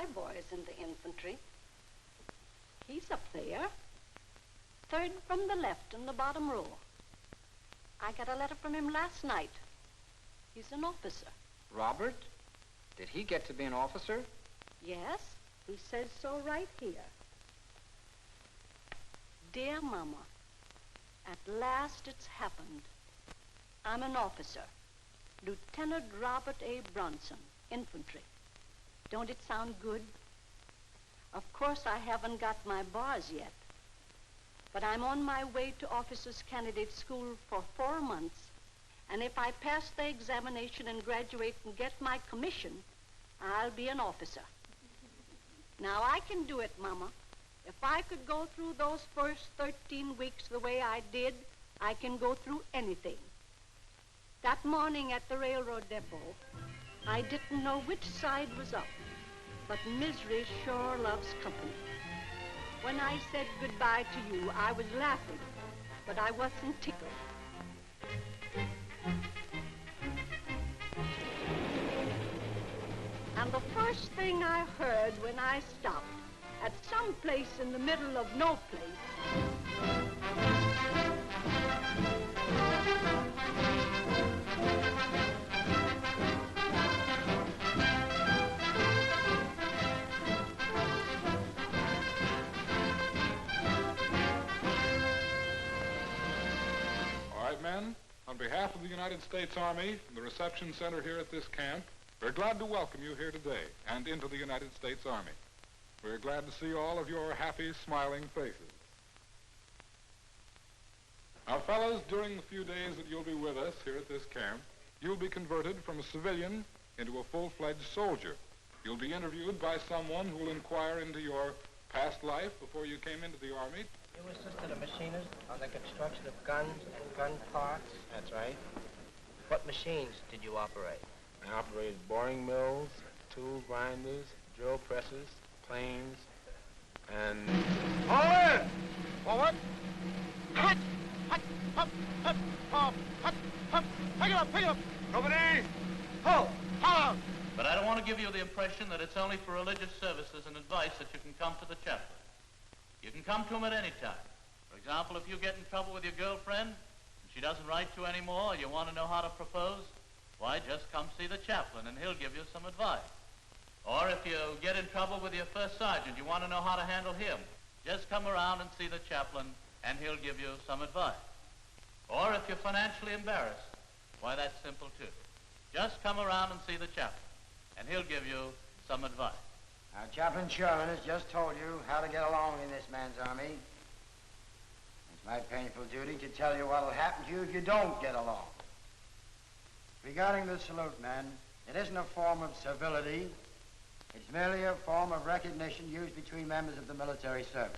my boys in the infantry. He's up there, third from the left in the bottom row. I got a letter from him last night. He's an officer. Robert? Did he get to be an officer? Yes, he says so right here. Dear Mama, at last it's happened. I'm an officer. Lieutenant Robert A. Bronson, infantry. Don't it sound good? Of course, I haven't got my bars yet, but I'm on my way to officers' candidate school for 4 months, and if I pass the examination and graduate and get my commission, I'll be an officer. Now, I can do it, Mama. If I could go through those first 13 weeks the way I did, I can go through anything. That morning at the railroad depot, I didn't know which side was up, but misery sure loves company. When I said goodbye to you, I was laughing, but I wasn't tickled. And the first thing I heard when I stopped at some place in the middle of no place, All right, men, on behalf of the United States Army and the reception center here at this camp, we're glad to welcome you here today and into the United States Army. We're glad to see all of your happy, smiling faces. Now, fellas, during the few days that you'll be with us here at this camp, you'll be converted from a civilian into a full-fledged soldier. You'll be interviewed by someone who will inquire into your past life before you came into the Army. You assisted a machinist on the construction of guns and gun parts? That's right. What machines did you operate? I operated boring mills, tool grinders, drill presses, planes, and... Forward! Forward! Hut! Hut! Hut! Hut! Hut! Hut! Hut! Pick it up! Pick it up! Company! Ho! Ho! But I don't want to give you the impression that it's only for religious services and advice that you can come to the chaplain. You can come to him at any time. For example, if you get in trouble with your girlfriend, and she doesn't write you anymore, or you want to know how to propose, why, just come see the chaplain, and he'll give you some advice. Or if you get in trouble with your first sergeant, you want to know how to handle him, just come around and see the chaplain, and he'll give you some advice. Or if you're financially embarrassed, why, that's simple, too. Just come around and see the chaplain, and he'll give you some advice. Now, Chaplain Sherman has just told you how to get along in this man's army. It's my painful duty to tell you what'll happen to you if you don't get along. Regarding the salute, men, it isn't a form of civility. It's merely a form of recognition used between members of the military service.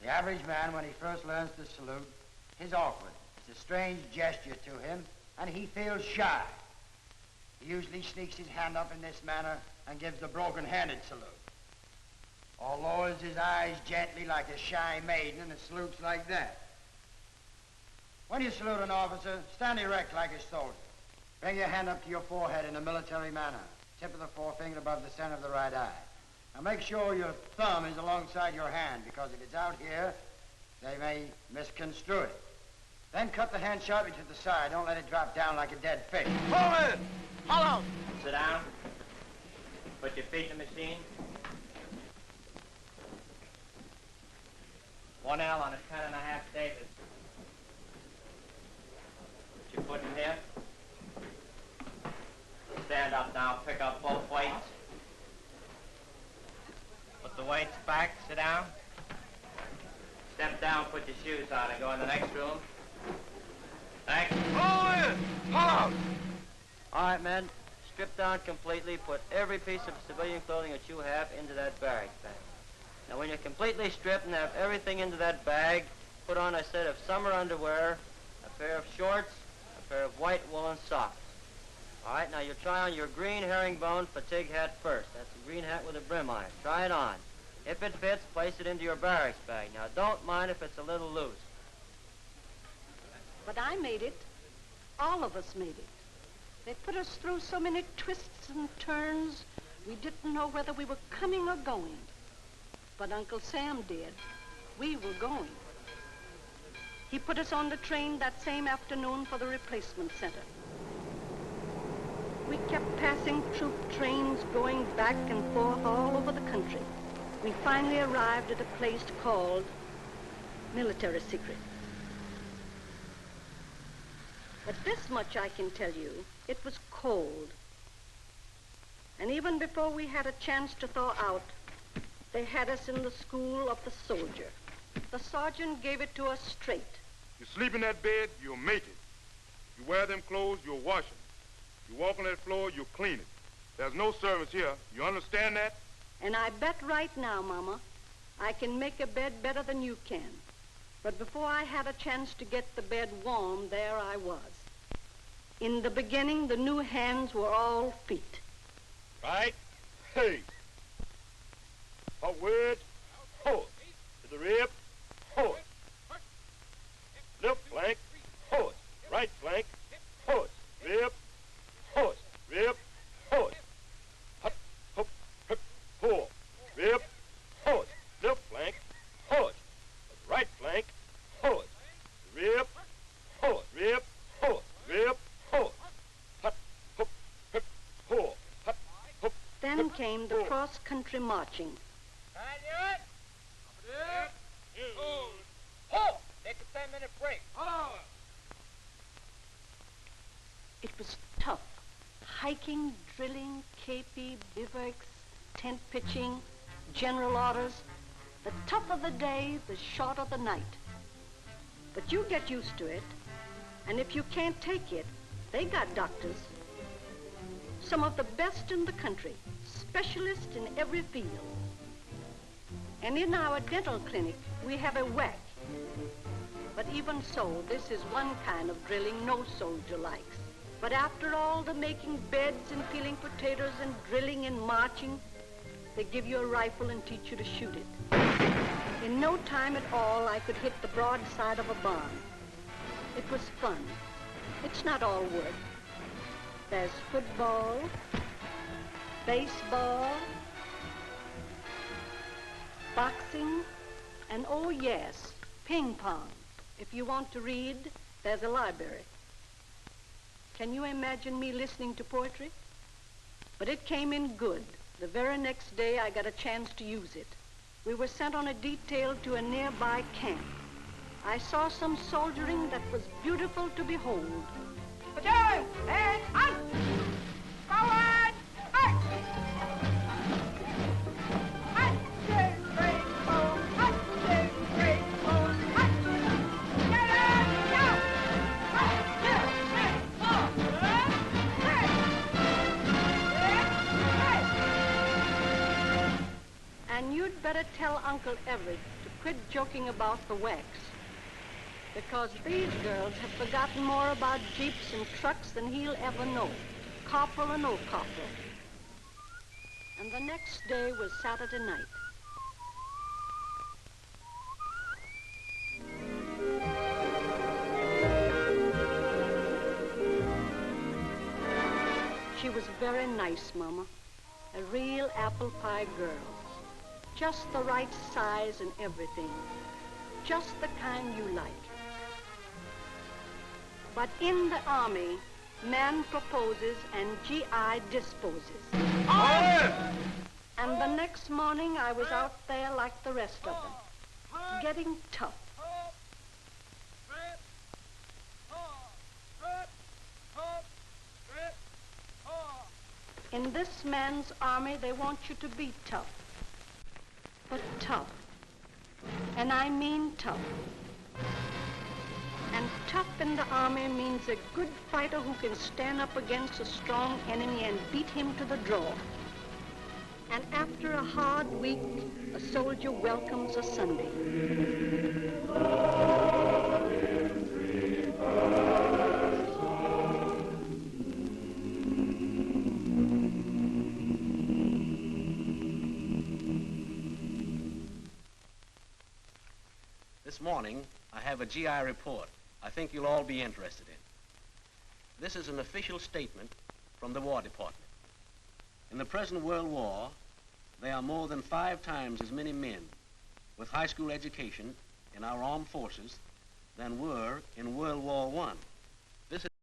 The average man, when he first learns to salute, is awkward. It's a strange gesture to him, and he feels shy. He usually sneaks his hand up in this manner and gives the broken-handed salute, or lowers his eyes gently like a shy maiden and salutes like that. When you salute an officer, stand erect like a soldier. Bring your hand up to your forehead in a military manner, tip of the forefinger above the center of the right eye. Now make sure your thumb is alongside your hand, because if it's out here, they may misconstrue it. Then cut the hand sharply to the side. Don't let it drop down like a dead fish. Forward! Hollow! Sit down. Put your feet in the machine. 1L on a 10.5 Davis. Put your foot in here. Stand up now. Pick up both weights. Put the weights back. Sit down. Step down. Put your shoes on and go in the next room. Thanks. Forward! Hollow! All right, men. Strip down completely. Put every piece of civilian clothing that you have into that barrack bag. Now, when you're completely stripped and have everything into that bag, put on a set of summer underwear, a pair of shorts, a pair of white woolen socks. All right, now you'll try on your green herringbone fatigue hat first. That's a green hat with a brim on it. Try it on. If it fits, place it into your barracks bag. Now, don't mind if it's a little loose. But I made it. All of us made it. They put us through so many twists and turns, We didn't know whether we were coming or going. But Uncle Sam did. We were going. He put us on the train that same afternoon for the replacement center. We kept passing troop trains going back and forth all over the country. We finally arrived at a place called Military Secret. But this much I can tell you, it was cold. And even before we had a chance to thaw out, they had us in the school of the soldier. The sergeant gave it to us straight. You sleep in that bed, you'll make it. You wear them clothes, you'll wash them. You walk on that floor, you'll clean it. There's no servants here. You understand that? And I bet right now, Mama, I can make a bed better than you can. But before I had a chance to get the bed warm, there I was. In the beginning, the new hands were all feet. Right? Hey. Forward. Forward. To the rib. Forward. Left flank. Forward. Right flank. Forward. Rib. Forward. Rib. Forward. Hop. Hop. Hop. Forward. Rib. Forward. Left flank. Forward. Right flank. Forward. Rib. Forward. Rib. Forward. Rib. Forward. Hop. Hop. Hop. Forward. Hop. Hop. Then came the cross-country marching. Hold! Take a 10-minute break. It was tough. Hiking, drilling, KP, bivouacs, tent pitching, general orders. The tougher the day, the shorter the night. But you get used to it. And if you can't take it, they got doctors. Some of the best in the country, specialists in every field. And in our dental clinic, we have a whack. But even so, this is one kind of drilling no soldier likes. But after all the making beds and peeling potatoes and drilling and marching, they give you a rifle and teach you to shoot it. In no time at all, I could hit the broad side of a barn. It was fun. It's not all work. There's football, baseball, boxing, and oh yes, ping pong. If you want to read, there's a library. Can you imagine me listening to poetry? But it came in good. The very next day, I got a chance to use it. We were sent on a detail to a nearby camp. I saw some soldiering that was beautiful to behold. Platoon, and on! Forward! March! 1, 2, 3, 4. 1, 2, 3, 4. 1, 2, 3, 4. And you'd better tell Uncle Everett to quit joking about the wax. Because these girls have forgotten more about jeeps and trucks than he'll ever know, corporal or no corporal. And the next day was Saturday night. She was very nice, Mama. A real apple pie girl. Just the right size and everything. Just the kind you like. But in the Army, man proposes and GI disposes. And the next morning, I was out there like the rest of them, getting tough. In this man's army, they want you to be tough. But tough. And I mean tough. And tough in the army means a good fighter who can stand up against a strong enemy and beat him to the draw. And after a hard week, a soldier welcomes a Sunday. This morning, I have a GI report I think you'll all be interested in. This is an official statement from the War Department. In the present World War, there are more than 5 times as many men with high school education in our armed forces than were in World War I.